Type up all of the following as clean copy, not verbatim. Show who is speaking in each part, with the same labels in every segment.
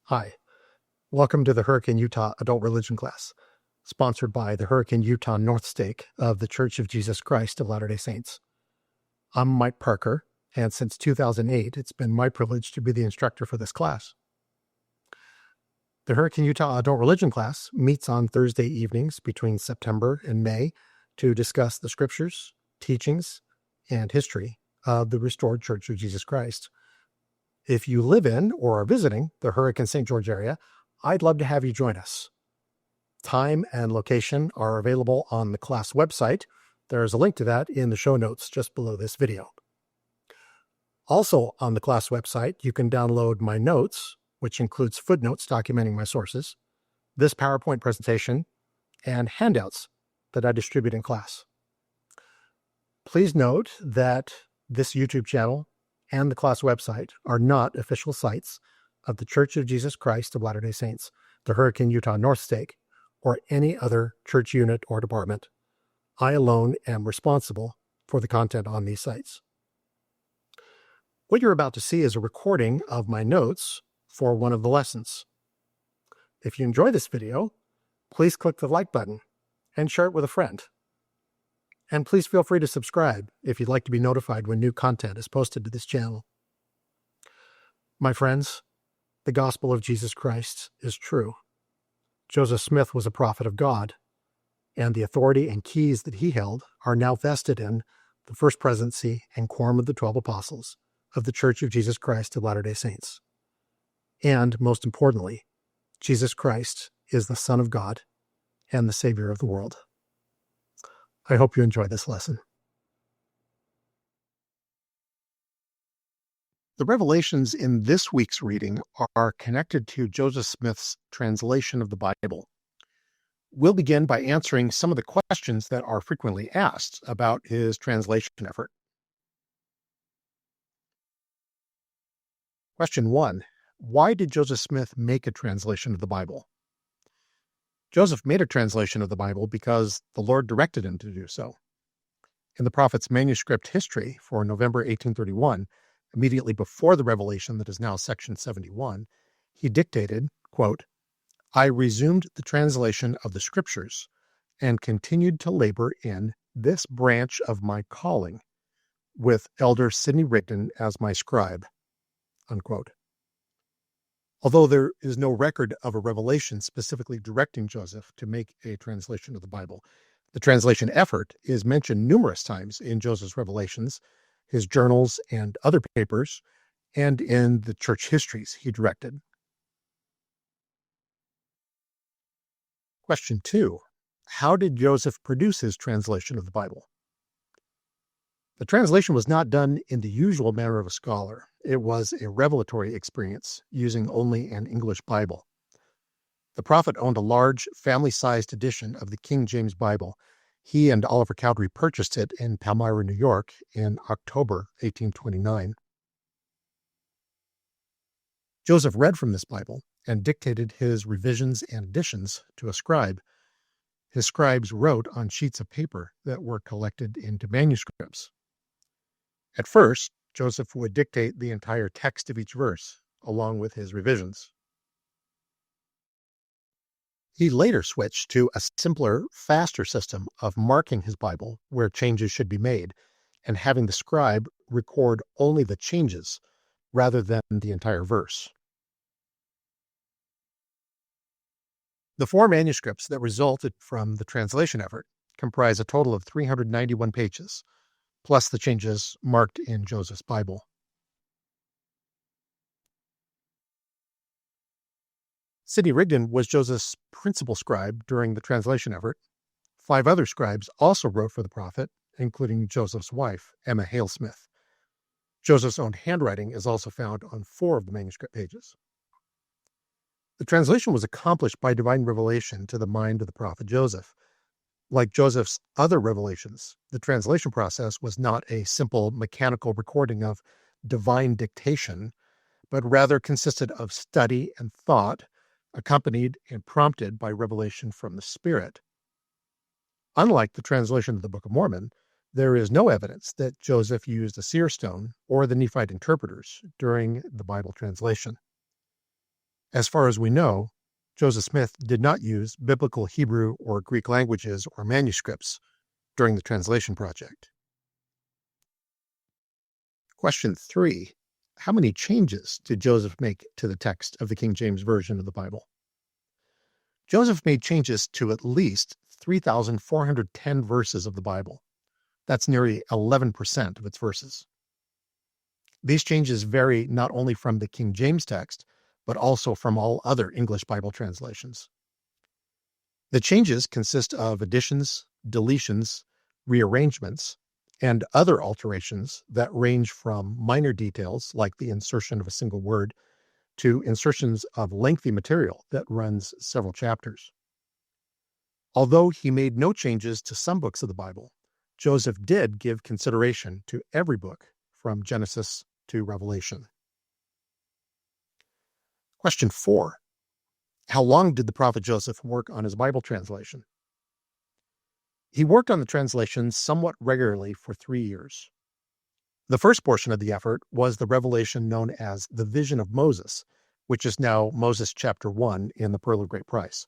Speaker 1: Hi, welcome to the Hurricane Utah Adult Religion class, sponsored by the Hurricane Utah North Stake of the Church of Jesus Christ of Latter-day Saints. I'm Mike Parker, and since 2008, it's been my privilege to be the instructor for this class. The Hurricane Utah Adult Religion class meets on Thursday evenings between September and May to discuss the scriptures, teachings, and history of the restored Church of Jesus Christ. If you live in or are visiting the Hurricane St. George area, I'd love to have you join us. Time and location are available on the class website. There's a link to that in the show notes just below this video. Also on the class website, you can download my notes, which includes footnotes documenting my sources, this PowerPoint presentation, and handouts that I distribute in class. Please note that this YouTube channel and the class website are not official sites of the Church of Jesus Christ of Latter-day Saints, the Hurricane Utah North Stake, or any other church unit or department. I alone am responsible for the content on these sites. What you're about to see is a recording of my notes for one of the lessons. If you enjoy this video, please click the like button and share it with a friend. And please feel free to subscribe if you'd like to be notified when new content is posted to this channel. My friends, the gospel of Jesus Christ is true. Joseph Smith was a prophet of God, and the authority and keys that he held are now vested in the First Presidency and Quorum of the 12 Apostles of the Church of Jesus Christ of Latter-day Saints. And, most importantly, Jesus Christ is the Son of God and the Savior of the world. I hope you enjoy this lesson. The revelations in this week's reading are connected to Joseph Smith's translation of the Bible. We'll begin by answering some of the questions that are frequently asked about his translation effort. Question 1. Why did Joseph Smith make a translation of the Bible? Joseph made a translation of the Bible because the Lord directed him to do so. In the prophet's manuscript history for November 1831, immediately before the revelation that is now section 71, he dictated, quote, "I resumed the translation of the scriptures and continued to labor in this branch of my calling with Elder Sidney Rigdon as my scribe," unquote. Although there is no record of a revelation specifically directing Joseph to make a translation of the Bible, the translation effort is mentioned numerous times in Joseph's revelations, his journals and other papers, and in the church histories he directed. Question 2. How did Joseph produce his translation of the Bible? The translation was not done in the usual manner of a scholar. It was a revelatory experience using only an English Bible. The prophet owned a large, family-sized edition of the King James Bible. He and Oliver Cowdery purchased it in Palmyra, New York in October 1829. Joseph read from this Bible and dictated his revisions and additions to a scribe. His scribes wrote on sheets of paper that were collected into manuscripts. At first, Joseph would dictate the entire text of each verse, along with his revisions. He later switched to a simpler, faster system of marking his Bible where changes should be made, and having the scribe record only the changes rather than the entire verse. The 4 manuscripts that resulted from the translation effort comprise a total of 391 pages, plus the changes marked in Joseph's Bible. Sidney Rigdon was Joseph's principal scribe during the translation effort. 5 other scribes also wrote for the prophet, including Joseph's wife, Emma Hale Smith. Joseph's own handwriting is also found on 4 of the manuscript pages. The translation was accomplished by divine revelation to the mind of the prophet Joseph. Like Joseph's other revelations, the translation process was not a simple mechanical recording of divine dictation, but rather consisted of study and thought, accompanied and prompted by revelation from the Spirit. Unlike the translation of the Book of Mormon, there is no evidence that Joseph used a seer stone or the Nephite interpreters during the Bible translation. As far as we know, Joseph Smith did not use biblical Hebrew or Greek languages or manuscripts during the translation project. Question 3. How many changes did Joseph make to the text of the King James Version of the Bible? Joseph made changes to at least 3,410 verses of the Bible. That's nearly 11% of its verses. These changes vary not only from the King James text, but also from all other English Bible translations. The changes consist of additions, deletions, rearrangements, and other alterations that range from minor details like the insertion of a single word to insertions of lengthy material that runs several chapters. Although he made no changes to some books of the Bible, Joseph did give consideration to every book from Genesis to Revelation. Question 4. How long did the prophet Joseph work on his Bible translation? He worked on the translation somewhat regularly for 3 years. The first portion of the effort was the revelation known as the Vision of Moses, which is now Moses chapter 1 in the Pearl of Great Price.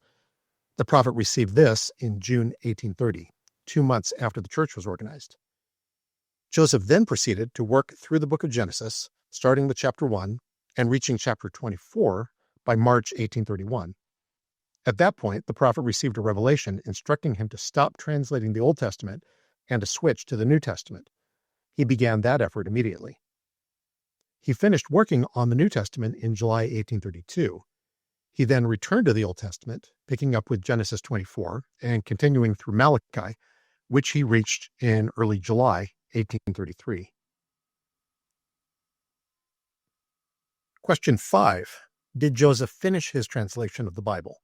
Speaker 1: The prophet received this in June 1830, 2 months after the church was organized. Joseph then proceeded to work through the book of Genesis, starting with chapter 1 and reaching chapter 24 by March 1831. At that point, the prophet received a revelation instructing him to stop translating the Old Testament and to switch to the New Testament. He began that effort immediately. He finished working on the New Testament in July 1832. He then returned to the Old Testament, picking up with Genesis 24 and continuing through Malachi, which he reached in early July 1833. Question 5. Did Joseph finish his translation of the Bible?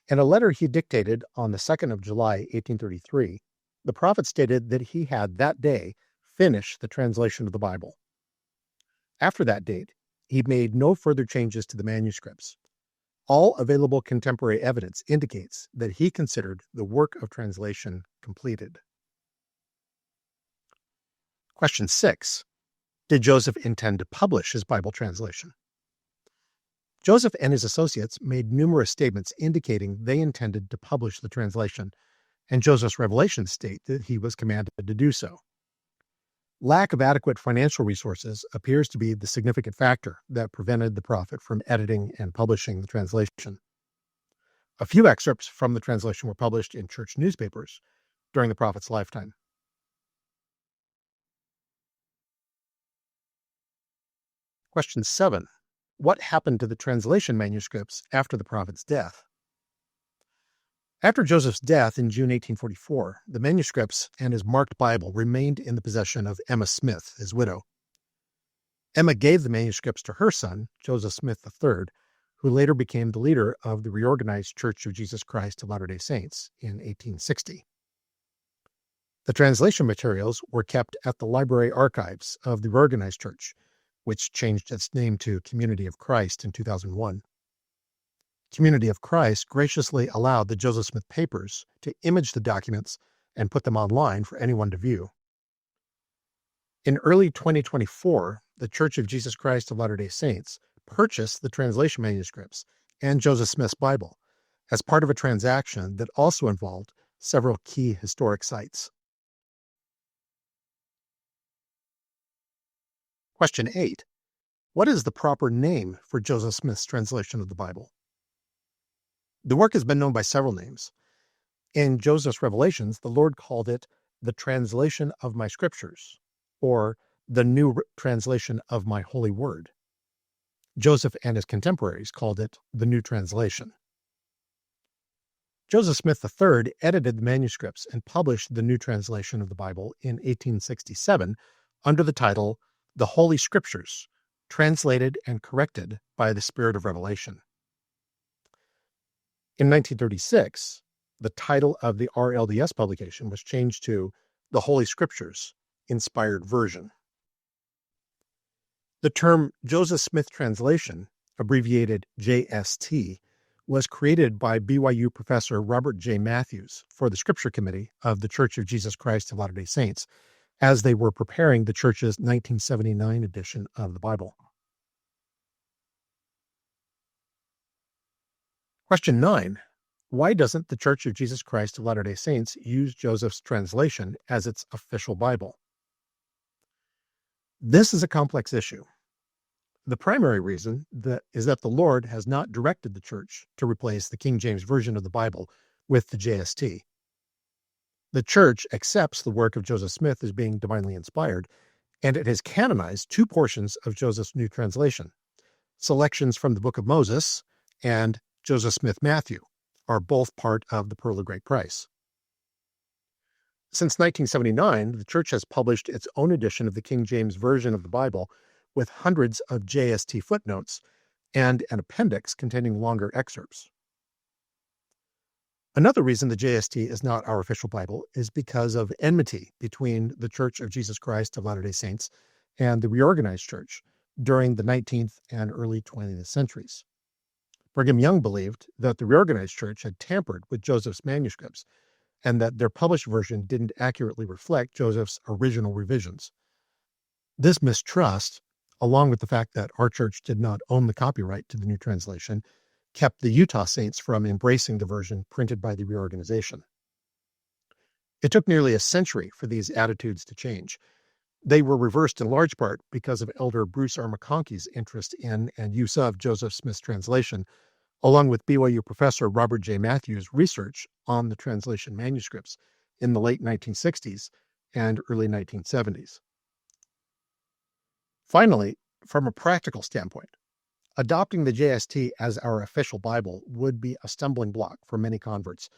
Speaker 1: In a letter he dictated on the 2nd of July, 1833, the prophet stated that he had that day finished the translation of the Bible. After that date, he made no further changes to the manuscripts. All available contemporary evidence indicates that he considered the work of translation completed. Question 6. Did Joseph intend to publish his Bible translation? Joseph and his associates made numerous statements indicating they intended to publish the translation, and Joseph's revelations state that he was commanded to do so. Lack of adequate financial resources appears to be the significant factor that prevented the prophet from editing and publishing the translation. A few excerpts from the translation were published in church newspapers during the prophet's lifetime. Question 7. What happened to the translation manuscripts after the prophet's death? After Joseph's death in June 1844, the manuscripts and his marked Bible remained in the possession of Emma Smith, his widow. Emma gave the manuscripts to her son, Joseph Smith III, who later became the leader of the reorganized Church of Jesus Christ of Latter-day Saints in 1860. The translation materials were kept at the library archives of the reorganized church, which changed its name to Community of Christ in 2001. Community of Christ graciously allowed the Joseph Smith papers to image the documents and put them online for anyone to view. In early 2024, the Church of Jesus Christ of Latter-day Saints purchased the translation manuscripts and Joseph Smith's Bible as part of a transaction that also involved several key historic sites. Question 8. What is the proper name for Joseph Smith's translation of the Bible? The work has been known by several names. In Joseph's Revelations, the Lord called it the translation of my scriptures, or the new translation of my holy word. Joseph and his contemporaries called it the New Translation. Joseph Smith III edited the manuscripts and published the New Translation of the Bible in 1867 under the title The Holy Scriptures, translated and corrected by the Spirit of Revelation. In 1936, the title of the RLDS publication was changed to The Holy Scriptures, Inspired Version. The term Joseph Smith Translation, abbreviated JST, was created by BYU professor Robert J. Matthews for the Scripture Committee of the Church of Jesus Christ of Latter-day Saints as they were preparing the church's 1979 edition of the Bible. Question 9. Why doesn't the Church of Jesus Christ of Latter-day Saints use Joseph's translation as its official Bible? This is a complex issue. The primary reason is that the Lord has not directed the Church to replace the King James Version of the Bible with the JST. The Church accepts the work of Joseph Smith as being divinely inspired, and it has canonized two portions of Joseph's new translation. Selections from the Book of Moses and Joseph Smith Matthew are both part of the Pearl of Great Price. Since 1979, the Church has published its own edition of the King James Version of the Bible with hundreds of JST footnotes and an appendix containing longer excerpts. Another reason the JST is not our official Bible is because of enmity between the Church of Jesus Christ of Latter-day Saints and the Reorganized Church during the 19th and early 20th centuries. Brigham Young believed that the Reorganized Church had tampered with Joseph's manuscripts and that their published version didn't accurately reflect Joseph's original revisions. This mistrust, along with the fact that our church did not own the copyright to the new translation, kept the Utah Saints from embracing the version printed by the reorganization. It took nearly a century for these attitudes to change. They were reversed in large part because of Elder Bruce R. McConkie's interest in and use of Joseph Smith's translation, along with BYU professor Robert J. Matthews' research on the translation manuscripts in the late 1960s and early 1970s. Finally, from a practical standpoint, adopting the JST as our official Bible would be a stumbling block for many converts.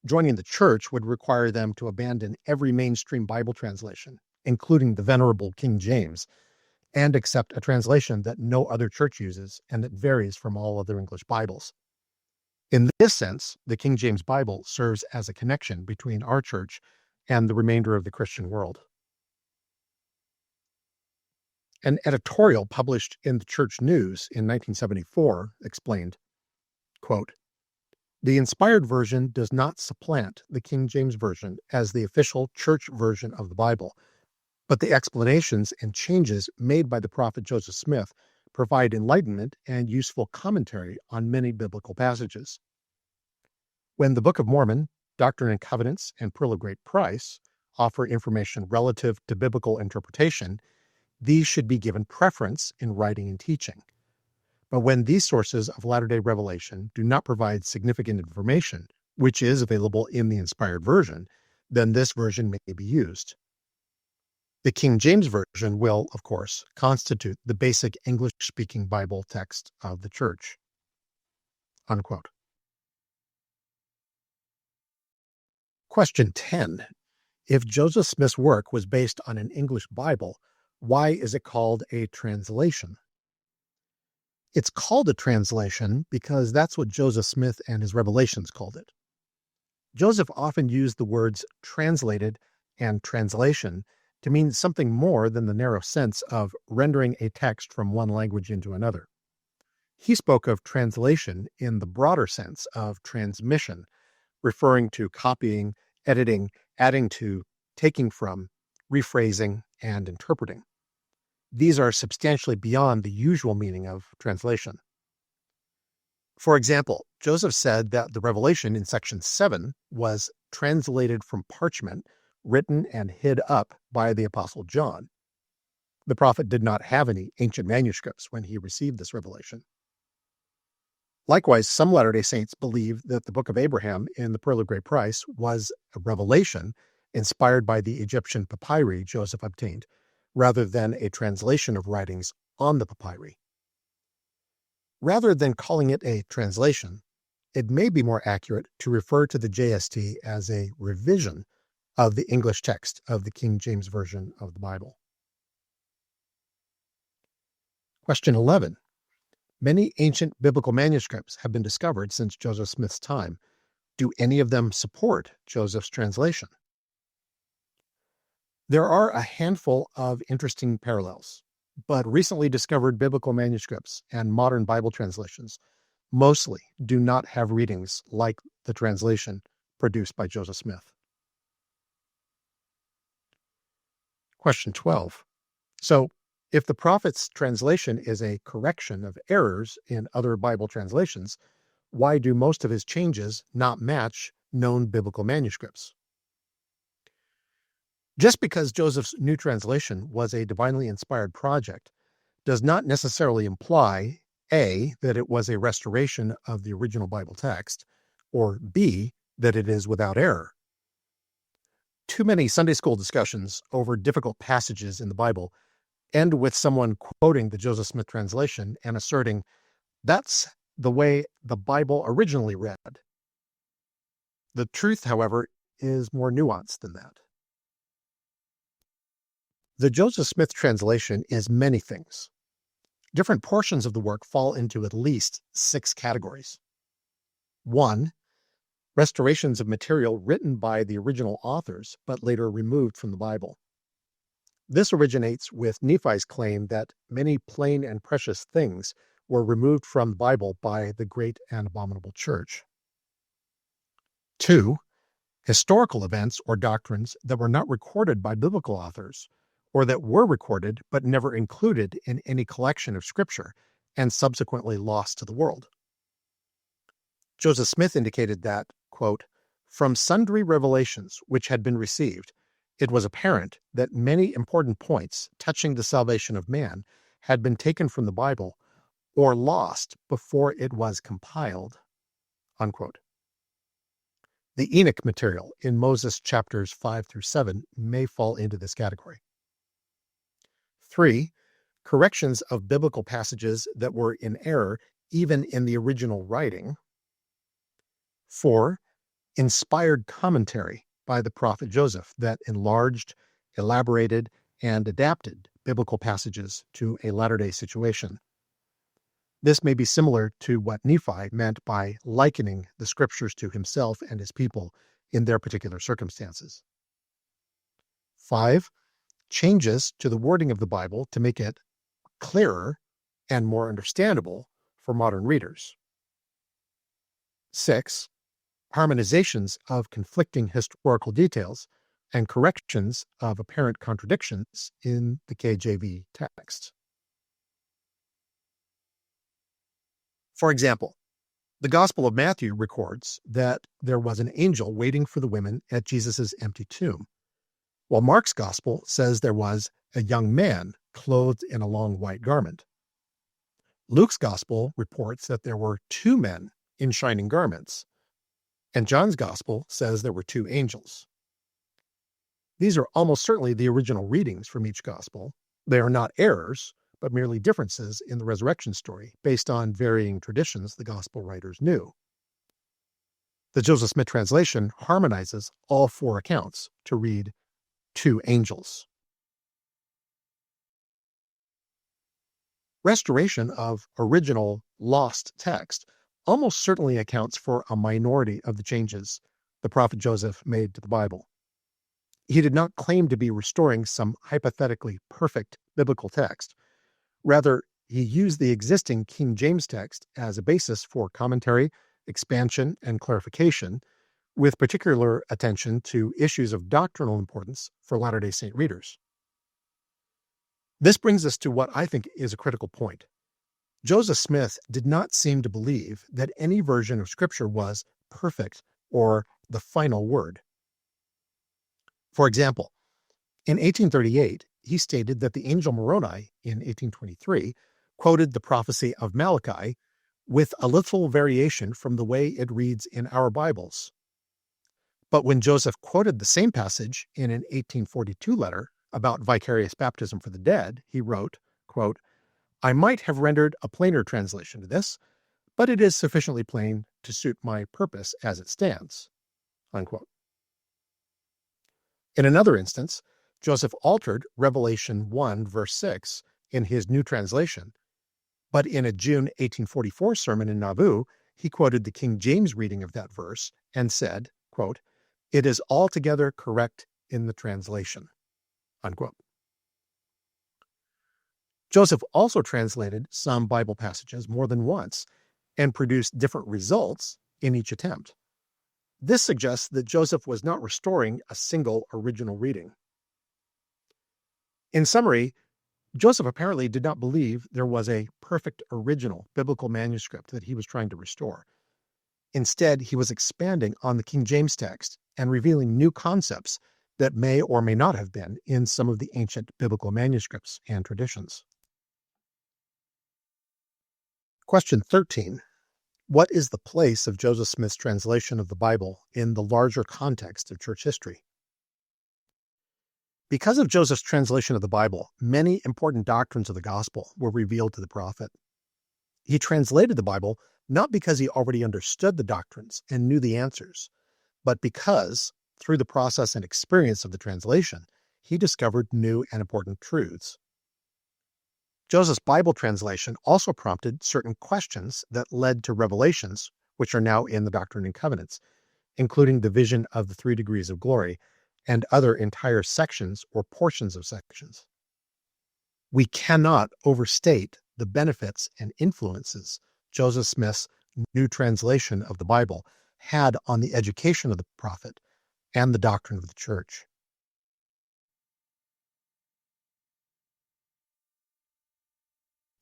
Speaker 1: Joining the church would require them to abandon every mainstream Bible translation, including the venerable King James, and accept a translation that no other church uses and that varies from all other English Bibles. In this sense, the King James Bible serves as a connection between our church and the remainder of the Christian world. An editorial published in the Church News in 1974 explained, quote, "The inspired version does not supplant the King James Version as the official church version of the Bible, but the explanations and changes made by the prophet Joseph Smith provide enlightenment and useful commentary on many biblical passages. When the Book of Mormon, Doctrine and Covenants, and Pearl of Great Price offer information relative to biblical interpretation, these should be given preference in writing and teaching. But when these sources of latter-day revelation do not provide significant information, which is available in the inspired version, then this version may be used. The King James Version will, of course, constitute the basic English-speaking Bible text of the Church." Unquote. Question 10. If Joseph Smith's work was based on an English Bible, why is it called a translation? It's called a translation because that's what Joseph Smith and his revelations called it. Joseph often used the words translated and translation to mean something more than the narrow sense of rendering a text from one language into another. He spoke of translation in the broader sense of transmission, referring to copying, editing, adding to, taking from, rephrasing, and interpreting. These are substantially beyond the usual meaning of translation. For example, Joseph said that the revelation in section 7 was translated from parchment, written and hid up by the Apostle John. The prophet did not have any ancient manuscripts when he received this revelation. Likewise, some Latter-day Saints believe that the Book of Abraham in the Pearl of Great Price was a revelation inspired by the Egyptian papyri Joseph obtained, rather than a translation of writings on the papyri. Rather than calling it a translation, it may be more accurate to refer to the JST as a revision of the English text of the King James Version of the Bible. Question 11. Many ancient biblical manuscripts have been discovered since Joseph Smith's time. Do any of them support Joseph's translation? There are a handful of interesting parallels, but recently discovered biblical manuscripts and modern Bible translations mostly do not have readings like the translation produced by Joseph Smith. Question 12. So, if the prophet's translation is a correction of errors in other Bible translations, why do most of his changes not match known biblical manuscripts? Just because Joseph's new translation was a divinely inspired project does not necessarily imply A, that it was a restoration of the original Bible text, or B, that it is without error. Too many Sunday school discussions over difficult passages in the Bible end with someone quoting the Joseph Smith translation and asserting, "That's the way the Bible originally read." The truth, however, is more nuanced than that. The Joseph Smith translation is many things. Different portions of the work fall into at least 6 categories. 1. Restorations of material written by the original authors, but later removed from the Bible. This originates with Nephi's claim that many plain and precious things were removed from the Bible by the great and abominable church. 2. Historical events or doctrines that were not recorded by biblical authors, or that were recorded but never included in any collection of Scripture and subsequently lost to the world. Joseph Smith indicated that, quote, "From sundry revelations which had been received, it was apparent that many important points touching the salvation of man had been taken from the Bible or lost before it was compiled," unquote. The Enoch material in Moses chapters 5 through 7 may fall into this category. 3. Corrections of biblical passages that were in error even in the original writing. 4. Inspired commentary by the prophet Joseph that enlarged, elaborated, and adapted biblical passages to a latter-day situation. This may be similar to what Nephi meant by likening the scriptures to himself and his people in their particular circumstances. 5. Changes to the wording of the Bible to make it clearer and more understandable for modern readers. 6. Harmonizations of conflicting historical details and corrections of apparent contradictions in the KJV text. For example, the Gospel of Matthew records that there was an angel waiting for the women at Jesus' empty tomb, while Mark's Gospel says there was a young man clothed in a long white garment. Luke's Gospel reports that there were 2 men in shining garments, and John's Gospel says there were 2 angels. These are almost certainly the original readings from each Gospel. They are not errors, but merely differences in the resurrection story based on varying traditions the Gospel writers knew. The Joseph Smith translation harmonizes all 4 accounts to read 2 angels. Restoration of original lost text almost certainly accounts for a minority of the changes the prophet Joseph made to the Bible. He did not claim to be restoring some hypothetically perfect biblical text. Rather, he used the existing King James text as a basis for commentary, expansion, and clarification, with particular attention to issues of doctrinal importance for Latter-day Saint readers. This brings us to what I think is a critical point. Joseph Smith did not seem to believe that any version of Scripture was perfect or the final word. For example, in 1838, he stated that the angel Moroni in 1823 quoted the prophecy of Malachi with a little variation from the way it reads in our Bibles. But when Joseph quoted the same passage in an 1842 letter about vicarious baptism for the dead, he wrote, quote, "I might have rendered a plainer translation to this, but it is sufficiently plain to suit my purpose as it stands," unquote. In another instance, Joseph altered Revelation 1, verse 6 in his new translation, but in a June 1844 sermon in Nauvoo, he quoted the King James reading of that verse and said, quote, "It is altogether correct in the translation," unquote. Joseph also translated some Bible passages more than once and produced different results in each attempt. This suggests that Joseph was not restoring a single original reading. In summary, Joseph apparently did not believe there was a perfect original biblical manuscript that he was trying to restore. Instead, he was expanding on the King James text and revealing new concepts that may or may not have been in some of the ancient biblical manuscripts and traditions. Question 13. What is the place of Joseph Smith's translation of the Bible in the larger context of church history? Because of Joseph's translation of the Bible, many important doctrines of the gospel were revealed to the prophet. He translated the Bible not because he already understood the doctrines and knew the answers, but because, through the process and experience of the translation, he discovered new and important truths. Joseph's Bible translation also prompted certain questions that led to revelations, which are now in the Doctrine and Covenants, including the vision of the 3 degrees of glory and other entire sections or portions of sections. We cannot overstate the benefits and influences Joseph Smith's new translation of the Bible had on the education of the prophet and the doctrine of the church.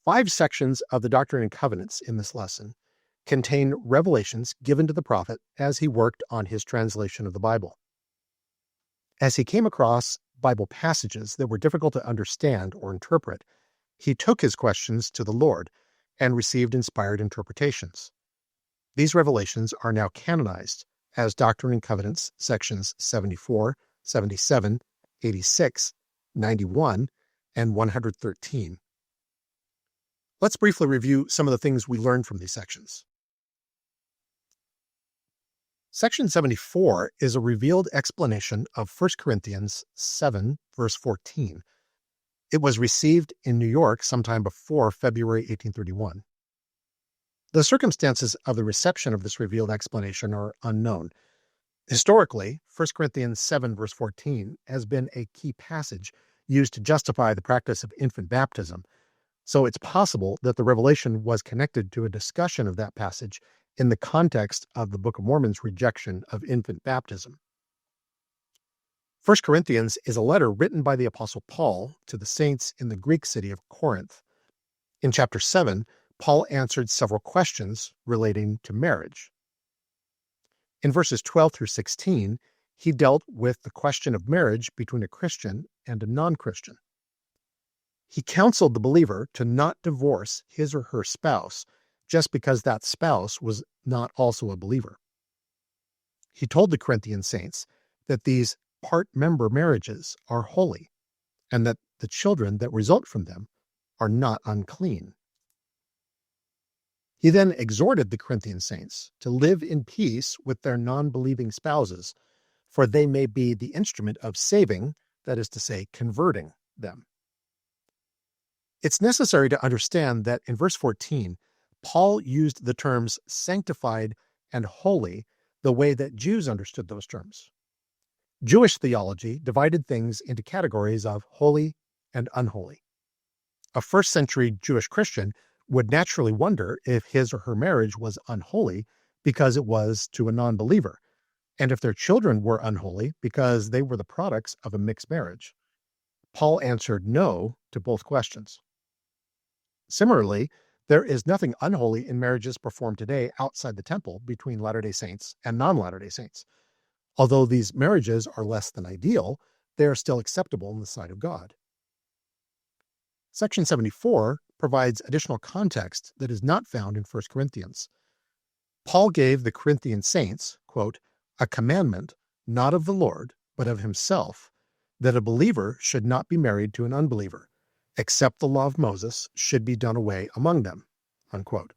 Speaker 1: Five sections of the Doctrine and Covenants in this lesson contain revelations given to the prophet as he worked on his translation of the Bible. As he came across Bible passages that were difficult to understand or interpret, he took his questions to the Lord and received inspired interpretations. These revelations are now canonized as Doctrine and Covenants sections 74, 77, 86, 91, and 113. Let's briefly review some of the things we learned from these sections. Section 74 is a revealed explanation of 1 Corinthians 7, verse 14. It was received in New York sometime before February 1831. The circumstances of the reception of this revealed explanation are unknown. Historically, 1 Corinthians 7, verse 14 has been a key passage used to justify the practice of infant baptism, so it's possible that the revelation was connected to a discussion of that passage in the context of the Book of Mormon's rejection of infant baptism. 1 Corinthians is a letter written by the Apostle Paul to the saints in the Greek city of Corinth. In chapter 7, Paul answered several questions relating to marriage. In verses 12 through 16, he dealt with the question of marriage between a Christian and a non-Christian. He counseled the believer to not divorce his or her spouse just because that spouse was not also a believer. He told the Corinthian saints that these part-member marriages are holy and that the children that result from them are not unclean. He then exhorted the Corinthian saints to live in peace with their non-believing spouses, for they may be the instrument of saving, that is to say, converting them. It's necessary to understand that in verse 14, Paul used the terms sanctified and holy the way that Jews understood those terms. Jewish theology divided things into categories of holy and unholy. A first-century Jewish Christian would naturally wonder if his or her marriage was unholy because it was to a non-believer, and if their children were unholy because they were the products of a mixed marriage. Paul answered no to both questions. Similarly, there is nothing unholy in marriages performed today outside the temple between Latter-day Saints and non-Latter-day Saints. Although these marriages are less than ideal, they are still acceptable in the sight of God. Section 74 provides additional context that is not found in 1 Corinthians. Paul gave the Corinthian saints, quote, a commandment not of the Lord, but of himself, that a believer should not be married to an unbeliever, except the law of Moses should be done away among them, unquote.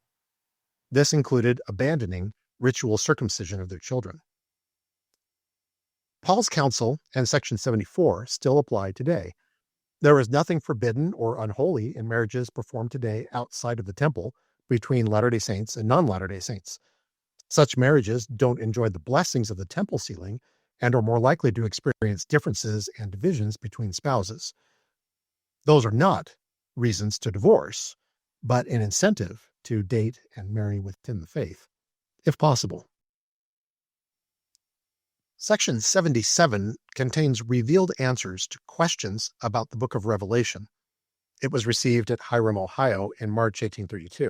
Speaker 1: This included abandoning ritual circumcision of their children. Paul's counsel and Section 74 still apply today. There is nothing forbidden or unholy in marriages performed today outside of the temple between Latter-day Saints and non-Latter-day Saints. Such marriages don't enjoy the blessings of the temple ceiling and are more likely to experience differences and divisions between spouses. Those are not reasons to divorce, but an incentive to date and marry within the faith, if possible. Section 77 contains revealed answers to questions about the Book of Revelation. It was received at Hiram, Ohio in March 1832.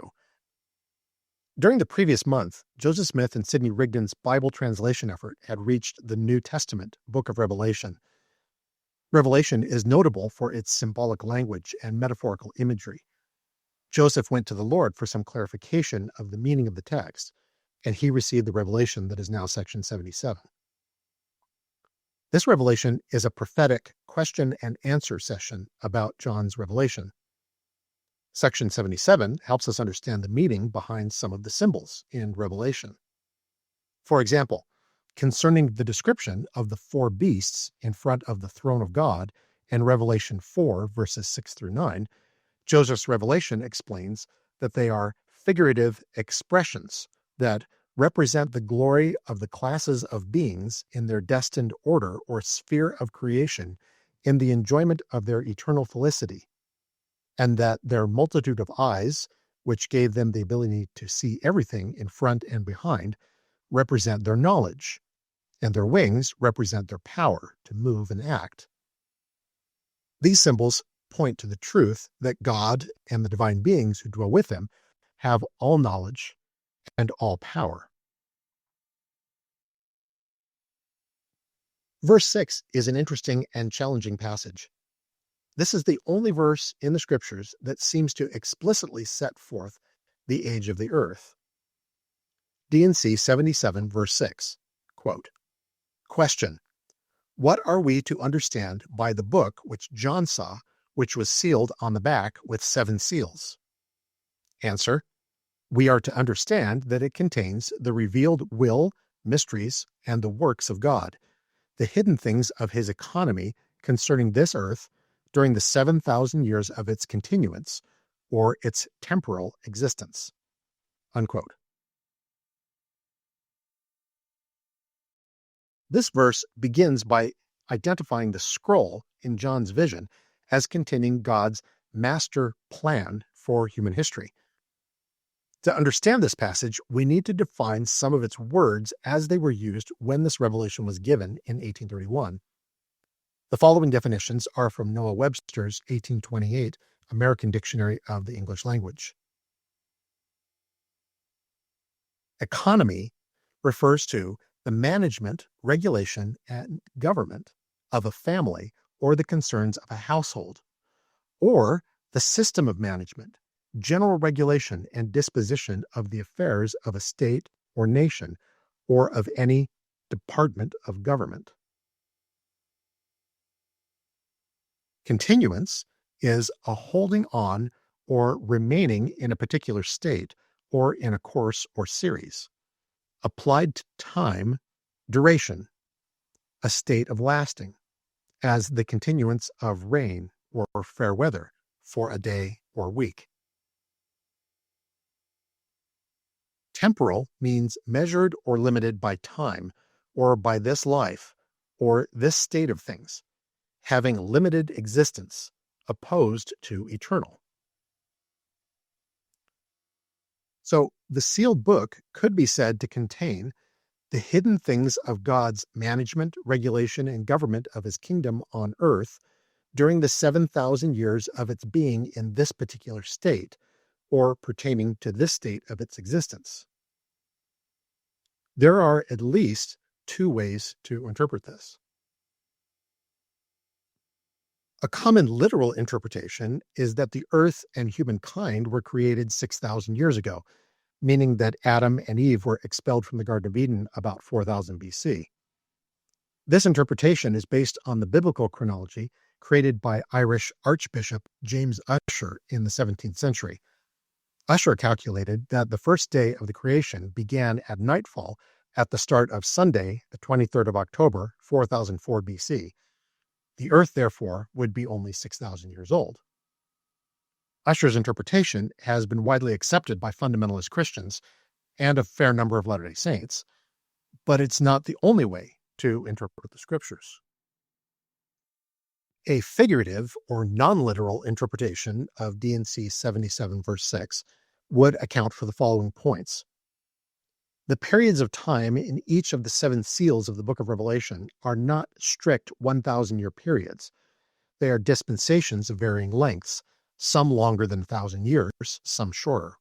Speaker 1: During the previous month, Joseph Smith and Sidney Rigdon's Bible translation effort had reached the New Testament book of Revelation. Revelation is notable for its symbolic language and metaphorical imagery. Joseph went to the Lord for some clarification of the meaning of the text, and he received the revelation that is now section 77. This revelation is a prophetic question and answer session about John's revelation. Section 77 helps us understand the meaning behind some of the symbols in Revelation. For example, concerning the description of the four beasts in front of the throne of God in Revelation 4, verses 6 through 9, Joseph's revelation explains that they are figurative expressions that represent the glory of the classes of beings in their destined order or sphere of creation in the enjoyment of their eternal felicity, and that their multitude of eyes, which gave them the ability to see everything in front and behind, represent their knowledge, and their wings represent their power to move and act. These symbols point to the truth that God and the divine beings who dwell with him have all knowledge and all power. Verse 6 is an interesting and challenging passage. This is the only verse in the scriptures that seems to explicitly set forth the age of the earth. D&C 77, verse 6, quote, Question: What are we to understand by the book which John saw, which was sealed on the back with 7 seals? Answer: We are to understand that it contains the revealed will, mysteries, and the works of God, the hidden things of his economy concerning this earth during the 7,000 years of its continuance, or its temporal existence. Unquote. This verse begins by identifying the scroll in John's vision as containing God's master plan for human history. To understand this passage, we need to define some of its words as they were used when this revelation was given in 1831. The following definitions are from Noah Webster's 1828 American Dictionary of the English Language. Economy refers to the management, regulation, and government of a family or the concerns of a household, or the system of management, general regulation and disposition of the affairs of a state or nation, or of any department of government. Continuance is a holding on or remaining in a particular state or in a course or series. Applied to time, duration, a state of lasting, as the continuance of rain or fair weather for a day or week. Temporal means measured or limited by time, or by this life, or this state of things, having limited existence, opposed to eternal. So the sealed book could be said to contain the hidden things of God's management, regulation, and government of his kingdom on earth during the 7,000 years of its being in this particular state, or pertaining to this state of its existence. There are at least 2 ways to interpret this. A common literal interpretation is that the earth and humankind were created 6,000 years ago, meaning that Adam and Eve were expelled from the Garden of Eden about 4000 BC. This interpretation is based on the biblical chronology created by Irish Archbishop James Ussher in the 17th century. Ussher calculated that the first day of the creation began at nightfall at the start of Sunday, the 23rd of October, 4004 BC. The earth, therefore, would be only 6,000 years old. Ussher's interpretation has been widely accepted by fundamentalist Christians and a fair number of Latter-day Saints, but it's not the only way to interpret the scriptures. A figurative or non-literal interpretation of D&C 77 verse 6 would account for the following points. The periods of time in each of the 7 seals of the book of Revelation are not strict 1,000-year periods. They are dispensations of varying lengths, some longer than 1,000 years, some shorter.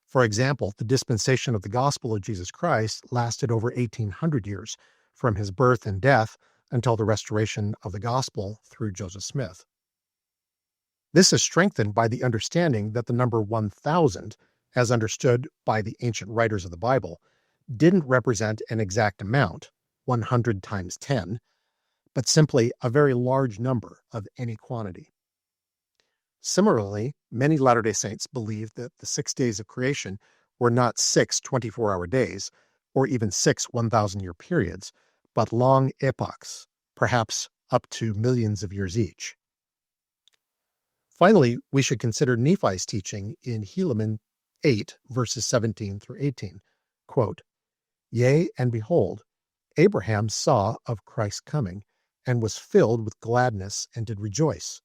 Speaker 1: For example, the dispensation of the gospel of Jesus Christ lasted over 1800 years, from his birth and death until the restoration of the gospel through Joseph Smith. This is strengthened by the understanding that the number 1000, as understood by the ancient writers of the Bible, didn't represent an exact amount, 100 times 10, but simply a very large number of any quantity. Similarly, many Latter-day Saints believe that the 6 days of creation were not 6 24-hour days, or even 6 1,000-year periods, but long epochs, perhaps up to millions of years each. Finally, we should consider Nephi's teaching in Helaman 8, verses 17 through 18. Quote, "Yea, and behold, Abraham saw of Christ's coming, and was filled with gladness, and did rejoice.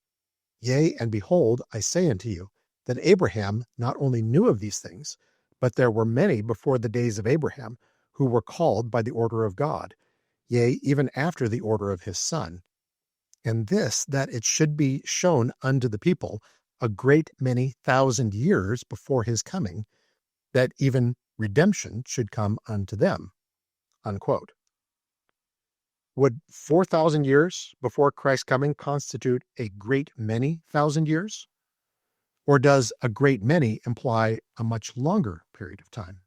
Speaker 1: Yea, and behold, I say unto you, that Abraham not only knew of these things, but there were many before the days of Abraham, who were called by the order of God, yea, even after the order of his Son. And this, that it should be shown unto the people a great many 1,000 years before his coming, that even redemption should come unto them." Unquote. Would 4,000 years before Christ's coming constitute a great many 1,000 years? Or does a great many imply a much longer period of time?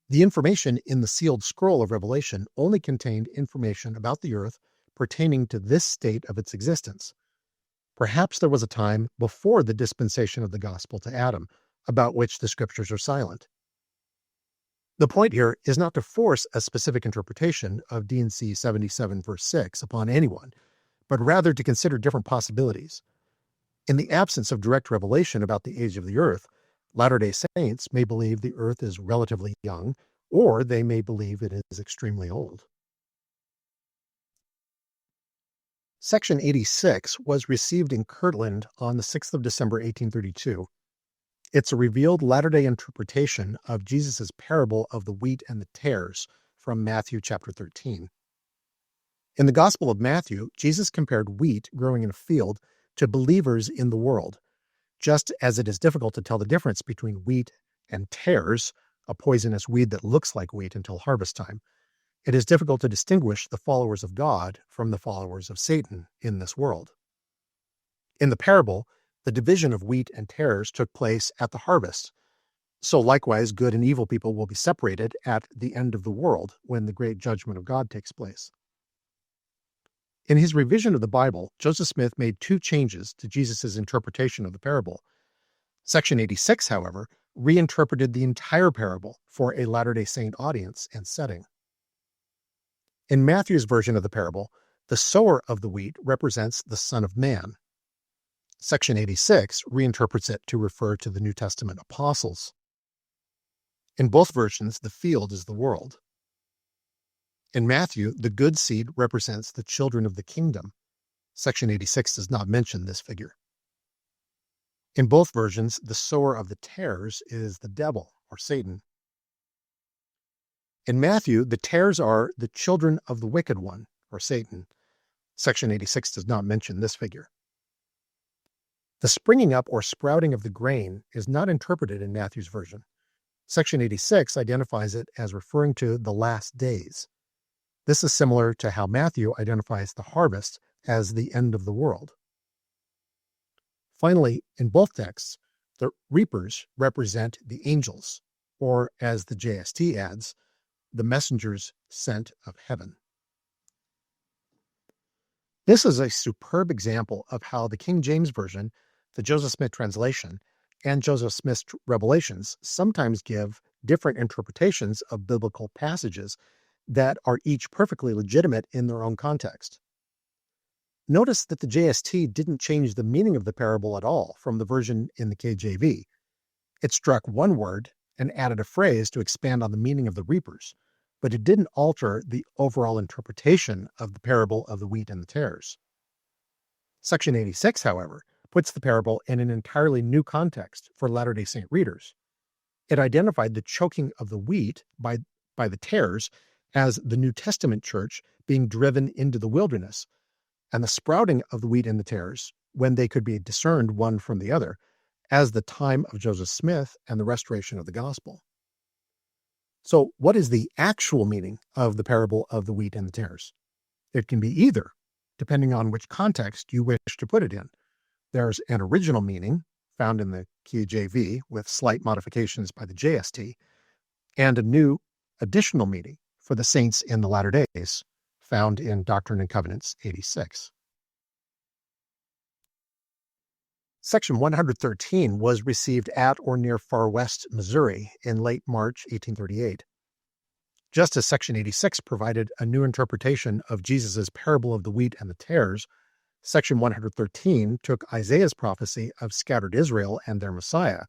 Speaker 1: The information in the sealed scroll of Revelation only contained information about the earth pertaining to this state of its existence. Perhaps there was a time before the dispensation of the gospel to Adam, about which the scriptures are silent. The point here is not to force a specific interpretation of D&C 77 verse 6 upon anyone, but rather to consider different possibilities. In the absence of direct revelation about the age of the earth, Latter-day Saints may believe the earth is relatively young, or they may believe it is extremely old. Section 86 was received in Kirtland on the 6th of December, 1832. It's a revealed Latter-day interpretation of Jesus' parable of the wheat and the tares from Matthew chapter 13. In the Gospel of Matthew, Jesus compared wheat growing in a field to believers in the world, just as it is difficult to tell the difference between wheat and tares, a poisonous weed that looks like wheat until harvest time. It is difficult to distinguish the followers of God from the followers of Satan in this world. In the parable, the division of wheat and tares took place at the harvest. So likewise, good and evil people will be separated at the end of the world when the great judgment of God takes place. In his revision of the Bible, Joseph Smith made 2 changes to Jesus' interpretation of the parable. Section 86, however, reinterpreted the entire parable for a Latter-day Saint audience and setting. In Matthew's version of the parable, the sower of the wheat represents the Son of Man. Section 86 reinterprets it to refer to the New Testament apostles. In both versions, the field is the world. In Matthew, the good seed represents the children of the kingdom. Section 86 does not mention this figure. In both versions, the sower of the tares is the devil, or Satan. In Matthew, the tares are the children of the wicked one, or Satan. Section 86 does not mention this figure. The springing up or sprouting of the grain is not interpreted in Matthew's version. Section 86 identifies it as referring to the last days. This is similar to how Matthew identifies the harvest as the end of the world. Finally, in both texts, the reapers represent the angels, or as the JST adds, the messengers sent of heaven. This is a superb example of how the King James Version, the Joseph Smith translation, and Joseph Smith's revelations sometimes give different interpretations of biblical passages that are each perfectly legitimate in their own context. Notice that the JST didn't change the meaning of the parable at all from the version in the KJV. It struck one word and added a phrase to expand on the meaning of the reapers, but it didn't alter the overall interpretation of the parable of the wheat and the tares. Section 86, however, puts the parable in an entirely new context for Latter-day Saint readers. It identified the choking of the wheat by the tares as the New Testament church being driven into the wilderness, and the sprouting of the wheat and the tares, when they could be discerned one from the other, as the time of Joseph Smith and the restoration of the gospel. So, what is the actual meaning of the parable of the wheat and the tares? It can be either, depending on which context you wish to put it in. There's an original meaning found in the KJV with slight modifications by the JST, and a new additional meaning for the saints in the latter days found in Doctrine and Covenants 86. Section 113 was received at or near Far West, Missouri in late March 1838. Just as Section 86 provided a new interpretation of Jesus' parable of the wheat and the tares, Section 113 took Isaiah's prophecy of scattered Israel and their Messiah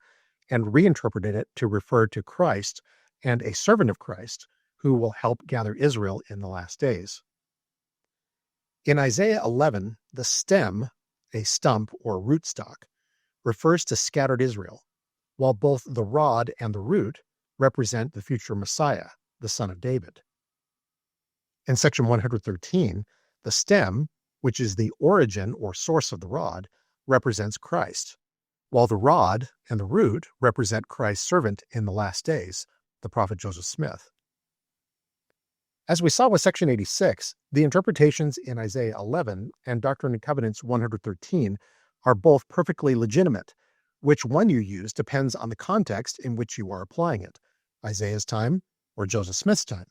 Speaker 1: and reinterpreted it to refer to Christ and a servant of Christ who will help gather Israel in the last days. In Isaiah 11, the stem, a stump or rootstock, refers to scattered Israel, while both the rod and the root represent the future Messiah, the son of David. In Section 113, the stem, which is the origin or source of the rod, represents Christ, while the rod and the root represent Christ's servant in the last days, the prophet Joseph Smith. As we saw with Section 86, the interpretations in Isaiah 11 and Doctrine and Covenants 113 are both perfectly legitimate. Which one you use depends on the context in which you are applying it, Isaiah's time or Joseph Smith's time.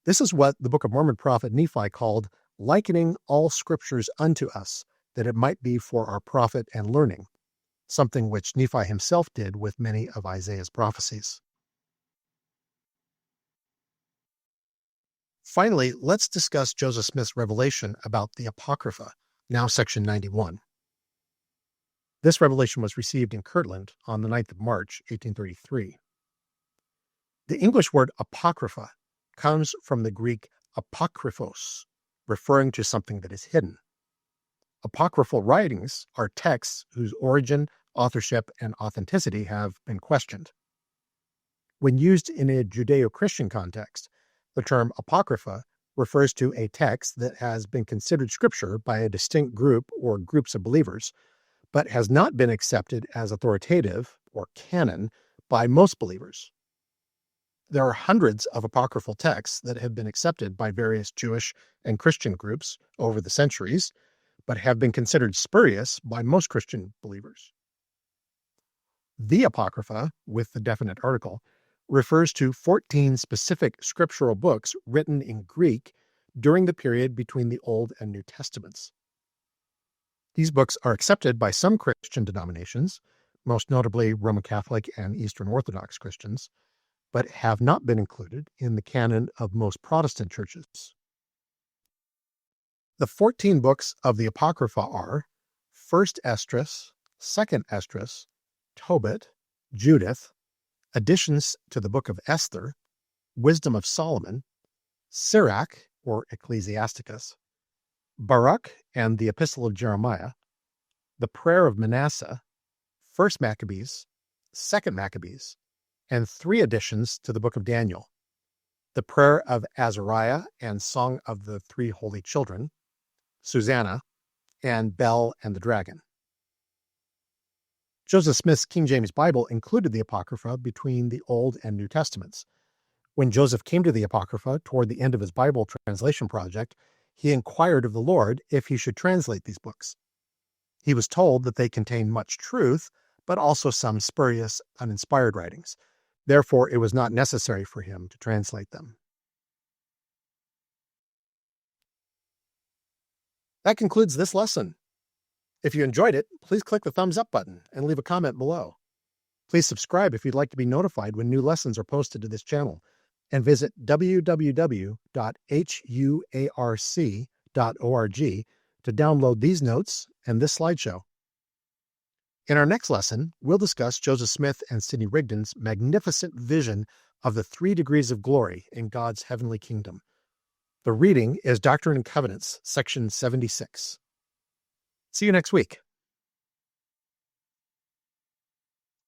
Speaker 1: This is what the Book of Mormon prophet Nephi called likening all scriptures unto us, that it might be for our profit and learning, something which Nephi himself did with many of Isaiah's prophecies. Finally, let's discuss Joseph Smith's revelation about the Apocrypha, now Section 91. This revelation was received in Kirtland on the 9th of March, 1833. The English word Apocrypha comes from the Greek apokryphos, referring to something that is hidden. Apocryphal writings are texts whose origin, authorship, and authenticity have been questioned. When used in a Judeo-Christian context, the term Apocrypha refers to a text that has been considered scripture by a distinct group or groups of believers, but has not been accepted as authoritative or canon by most believers. There are hundreds of apocryphal texts that have been accepted by various Jewish and Christian groups over the centuries, but have been considered spurious by most Christian believers. The Apocrypha, with the definite article, refers to 14 specific scriptural books written in Greek during the period between the Old and New Testaments. These books are accepted by some Christian denominations, most notably Roman Catholic and Eastern Orthodox Christians, but have not been included in the canon of most Protestant churches. The 14 books of the Apocrypha are 1st Esdras, 2nd Esdras, Tobit, Judith, additions to the Book of Esther, Wisdom of Solomon, Sirach, or Ecclesiasticus, Baruch and the Epistle of Jeremiah, the Prayer of Manasseh, 1st Maccabees, 2nd Maccabees, and 3 additions to the Book of Daniel, the Prayer of Azariah and Song of the Three Holy Children, Susanna, and Bel and the Dragon. Joseph Smith's King James Bible included the Apocrypha between the Old and New Testaments. When Joseph came to the Apocrypha toward the end of his Bible translation project, he inquired of the Lord if he should translate these books. He was told that they contained much truth, but also some spurious, uninspired writings. Therefore, it was not necessary for him to translate them. That concludes this lesson. If you enjoyed it, please click the thumbs up button and leave a comment below. Please subscribe if you'd like to be notified when new lessons are posted to this channel, and visit www.huarc.org to download these notes and this slideshow. In our next lesson, we'll discuss Joseph Smith and Sidney Rigdon's magnificent vision of the 3 degrees of glory in God's heavenly kingdom. The reading is Doctrine and Covenants, section 76. See you next week.